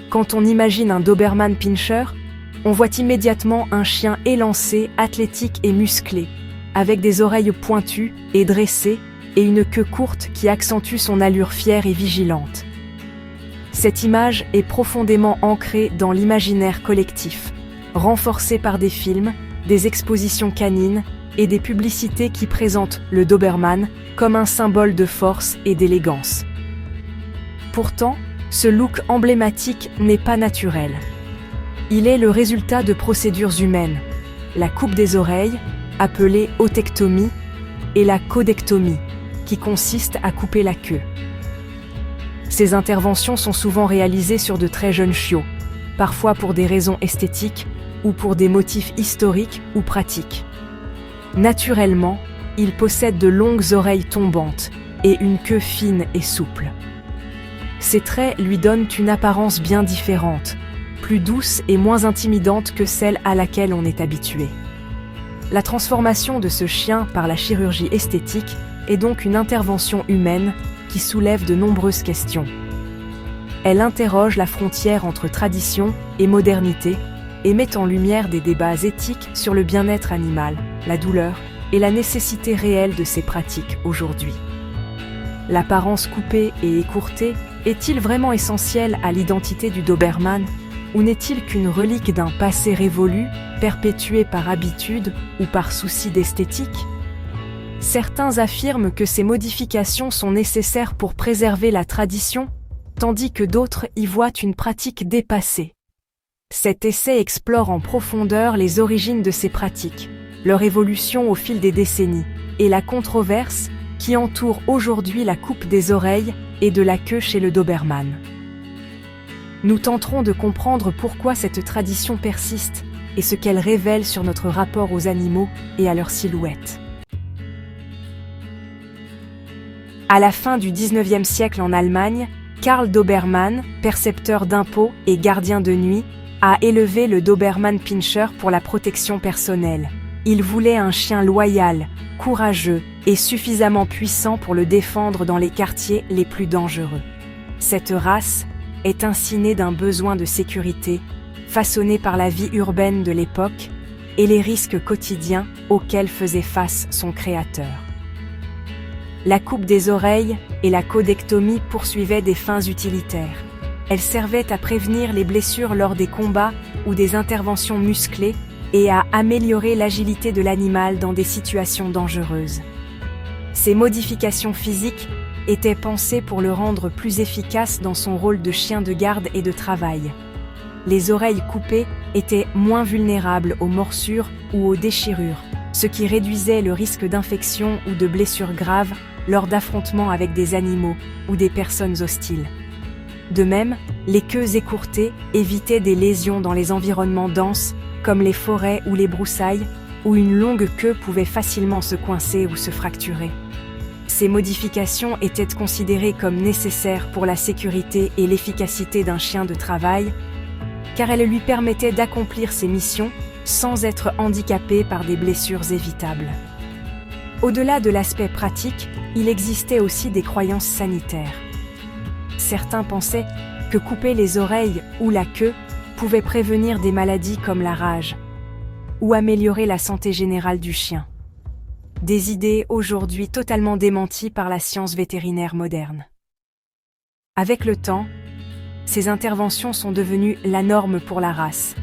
Quand on imagine un Doberman Pinscher, on voit immédiatement un chien élancé, athlétique et musclé, avec des oreilles pointues et dressées et une queue courte qui accentue son allure fière et vigilante. Cette image est profondément ancrée dans l'imaginaire collectif, renforcée par des films, des expositions canines et des publicités qui présentent le Doberman comme un symbole de force et d'élégance. Pourtant, ce look emblématique n'est pas naturel. Il est le résultat de procédures humaines, la coupe des oreilles, appelée otectomie, et la codectomie, qui consiste à couper la queue. Ces interventions sont souvent réalisées sur de très jeunes chiots, parfois pour des raisons esthétiques ou pour des motifs historiques ou pratiques. Naturellement, ils possèdent de longues oreilles tombantes et une queue fine et souple. Ces traits lui donnent une apparence bien différente, plus douce et moins intimidante que celle à laquelle on est habitué. La transformation de ce chien par la chirurgie esthétique est donc une intervention humaine qui soulève de nombreuses questions. Elle interroge la frontière entre tradition et modernité et met en lumière des débats éthiques sur le bien-être animal, la douleur et la nécessité réelle de ces pratiques aujourd'hui. L'apparence coupée et écourtée est-il vraiment essentielle à l'identité du Doberman, ou n'est-il qu'une relique d'un passé révolu, perpétué par habitude ou par souci d'esthétique ? Certains affirment que ces modifications sont nécessaires pour préserver la tradition, tandis que d'autres y voient une pratique dépassée. Cet essai explore en profondeur les origines de ces pratiques, leur évolution au fil des décennies, et la controverse qui entoure aujourd'hui la coupe des oreilles et de la queue chez le Doberman. Nous tenterons de comprendre pourquoi cette tradition persiste et ce qu'elle révèle sur notre rapport aux animaux et à leur silhouette. À la fin du XIXe siècle en Allemagne, Karl Dobermann, percepteur d'impôts et gardien de nuit, a élevé le Doberman Pinscher pour la protection personnelle. Il voulait un chien loyal, courageux et suffisamment puissant pour le défendre dans les quartiers les plus dangereux. Cette race est ainsi née d'un besoin de sécurité, façonné par la vie urbaine de l'époque et les risques quotidiens auxquels faisait face son créateur. La coupe des oreilles et la codectomie poursuivaient des fins utilitaires. Elles servaient à prévenir les blessures lors des combats ou des interventions musclées et à améliorer l'agilité de l'animal dans des situations dangereuses. Ces modifications physiques étaient pensées pour le rendre plus efficace dans son rôle de chien de garde et de travail. Les oreilles coupées étaient moins vulnérables aux morsures ou aux déchirures, ce qui réduisait le risque d'infection ou de blessures graves lors d'affrontements avec des animaux ou des personnes hostiles. De même, les queues écourtées évitaient des lésions dans les environnements denses, comme les forêts ou les broussailles, où une longue queue pouvait facilement se coincer ou se fracturer. Ces modifications étaient considérées comme nécessaires pour la sécurité et l'efficacité d'un chien de travail, car elles lui permettaient d'accomplir ses missions sans être handicapé par des blessures évitables. Au-delà de l'aspect pratique, il existait aussi des croyances sanitaires. Certains pensaient que couper les oreilles ou la queue pouvait prévenir des maladies comme la rage ou améliorer la santé générale du chien. Des idées aujourd'hui totalement démenties par la science vétérinaire moderne. Avec le temps, ces interventions sont devenues la norme pour la race,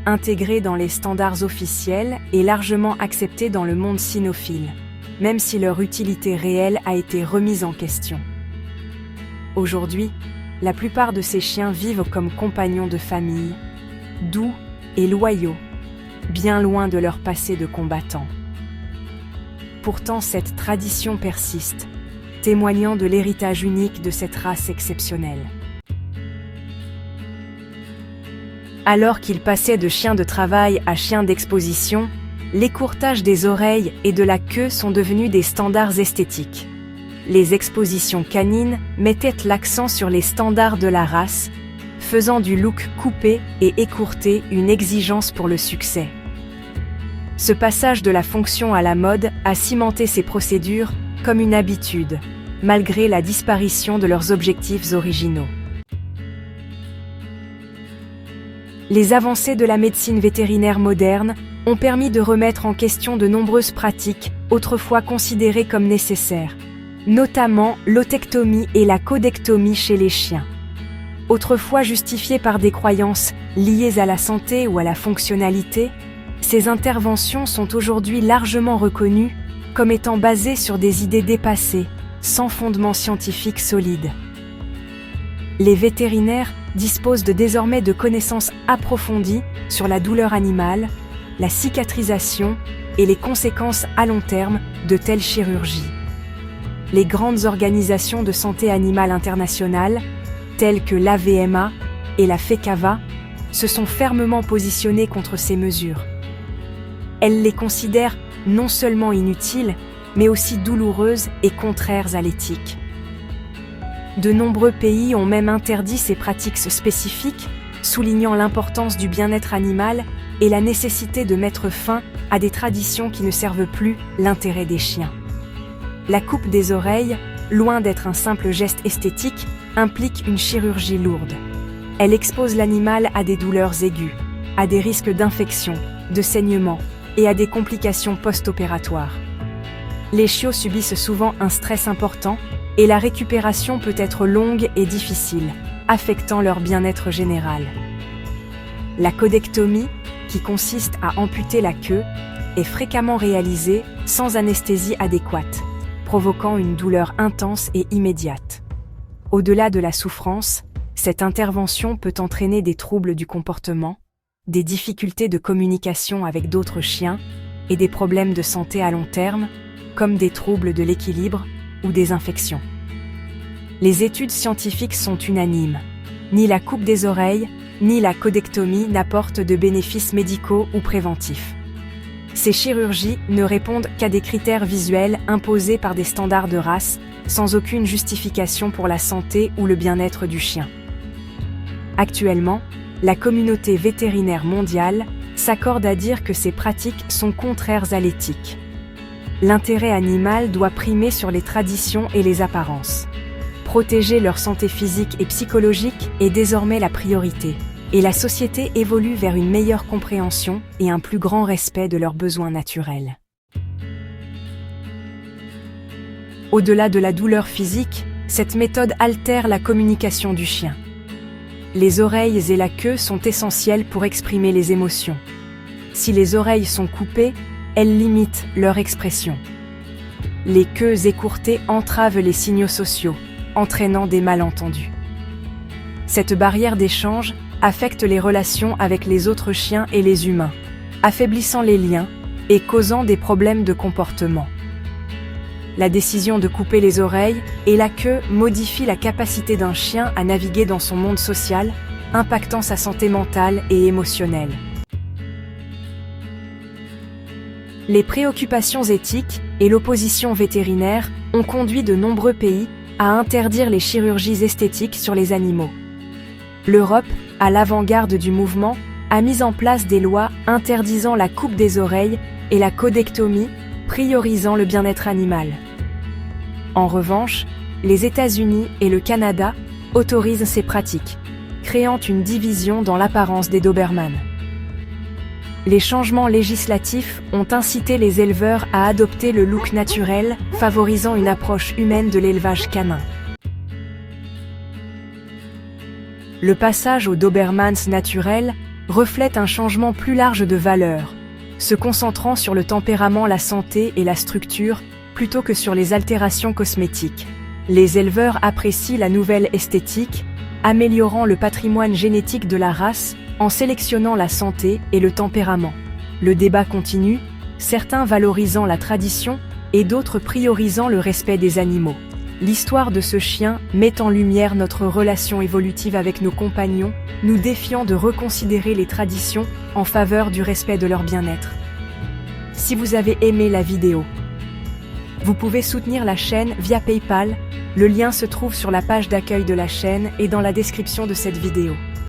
intégrées dans les standards officiels et largement acceptées dans le monde cynophile, même si leur utilité réelle a été remise en question. Aujourd'hui, la plupart de ces chiens vivent comme compagnons de famille, doux et loyaux, bien loin de leur passé de combattants. Pourtant, cette tradition persiste, témoignant de l'héritage unique de cette race exceptionnelle. Alors qu'il passait de chien de travail à chien d'exposition, l'écourtage des oreilles et de la queue sont devenus des standards esthétiques. Les expositions canines mettaient l'accent sur les standards de la race, faisant du look coupé et écourté une exigence pour le succès. Ce passage de la fonction à la mode a cimenté ces procédures comme une habitude, malgré la disparition de leurs objectifs originaux. Les avancées de la médecine vétérinaire moderne ont permis de remettre en question de nombreuses pratiques autrefois considérées comme nécessaires, notamment l'otectomie et la codectomie chez les chiens. Autrefois justifiées par des croyances liées à la santé ou à la fonctionnalité, ces interventions sont aujourd'hui largement reconnues comme étant basées sur des idées dépassées, sans fondement scientifique solide. Les vétérinaires disposent désormais de connaissances approfondies sur la douleur animale, la cicatrisation et les conséquences à long terme de telles chirurgies. Les grandes organisations de santé animale internationales, telles que l'AVMA et la FECAVA, se sont fermement positionnées contre ces mesures. Elles les considèrent non seulement inutiles, mais aussi douloureuses et contraires à l'éthique. De nombreux pays ont même interdit ces pratiques spécifiques, soulignant l'importance du bien-être animal et la nécessité de mettre fin à des traditions qui ne servent plus l'intérêt des chiens. La coupe des oreilles, loin d'être un simple geste esthétique, implique une chirurgie lourde. Elle expose l'animal à des douleurs aiguës, à des risques d'infection, de saignement et à des complications post-opératoires. Les chiots subissent souvent un stress important et la récupération peut être longue et difficile, affectant leur bien-être général. La codectomie, qui consiste à amputer la queue, est fréquemment réalisée sans anesthésie adéquate, provoquant une douleur intense et immédiate. Au-delà de la souffrance, cette intervention peut entraîner des troubles du comportement, des difficultés de communication avec d'autres chiens et des problèmes de santé à long terme, comme des troubles de l'équilibre ou des infections. Les études scientifiques sont unanimes. Ni la coupe des oreilles, ni la codectomie n'apportent de bénéfices médicaux ou préventifs. Ces chirurgies ne répondent qu'à des critères visuels imposés par des standards de race, sans aucune justification pour la santé ou le bien-être du chien. Actuellement, la communauté vétérinaire mondiale s'accorde à dire que ces pratiques sont contraires à l'éthique. L'intérêt animal doit primer sur les traditions et les apparences. Protéger leur santé physique et psychologique est désormais la priorité, et la société évolue vers une meilleure compréhension et un plus grand respect de leurs besoins naturels. Au-delà de la douleur physique, cette méthode altère la communication du chien. Les oreilles et la queue sont essentielles pour exprimer les émotions. Si les oreilles sont coupées, elles limitent leur expression. Les queues écourtées entravent les signaux sociaux, entraînant des malentendus. Cette barrière d'échange affecte les relations avec les autres chiens et les humains, affaiblissant les liens et causant des problèmes de comportement. La décision de couper les oreilles et la queue modifie la capacité d'un chien à naviguer dans son monde social, impactant sa santé mentale et émotionnelle. Les préoccupations éthiques et l'opposition vétérinaire ont conduit de nombreux pays à interdire les chirurgies esthétiques sur les animaux. L'Europe, à l'avant-garde du mouvement, a mis en place des lois interdisant la coupe des oreilles et la codectomie, priorisant le bien-être animal. En revanche, les États-Unis et le Canada autorisent ces pratiques, créant une division dans l'apparence des Doberman. Les changements législatifs ont incité les éleveurs à adopter le look naturel, favorisant une approche humaine de l'élevage canin. Le passage aux Dobermans naturels reflète un changement plus large de valeurs, se concentrant sur le tempérament, la santé et la structure, plutôt que sur les altérations cosmétiques. Les éleveurs apprécient la nouvelle esthétique, améliorant le patrimoine génétique de la race en sélectionnant la santé et le tempérament. Le débat continue, certains valorisant la tradition et d'autres priorisant le respect des animaux. L'histoire de ce chien met en lumière notre relation évolutive avec nos compagnons, nous défiant de reconsidérer les traditions en faveur du respect de leur bien-être. Si vous avez aimé la vidéo, vous pouvez soutenir la chaîne via PayPal, le lien se trouve sur la page d'accueil de la chaîne et dans la description de cette vidéo.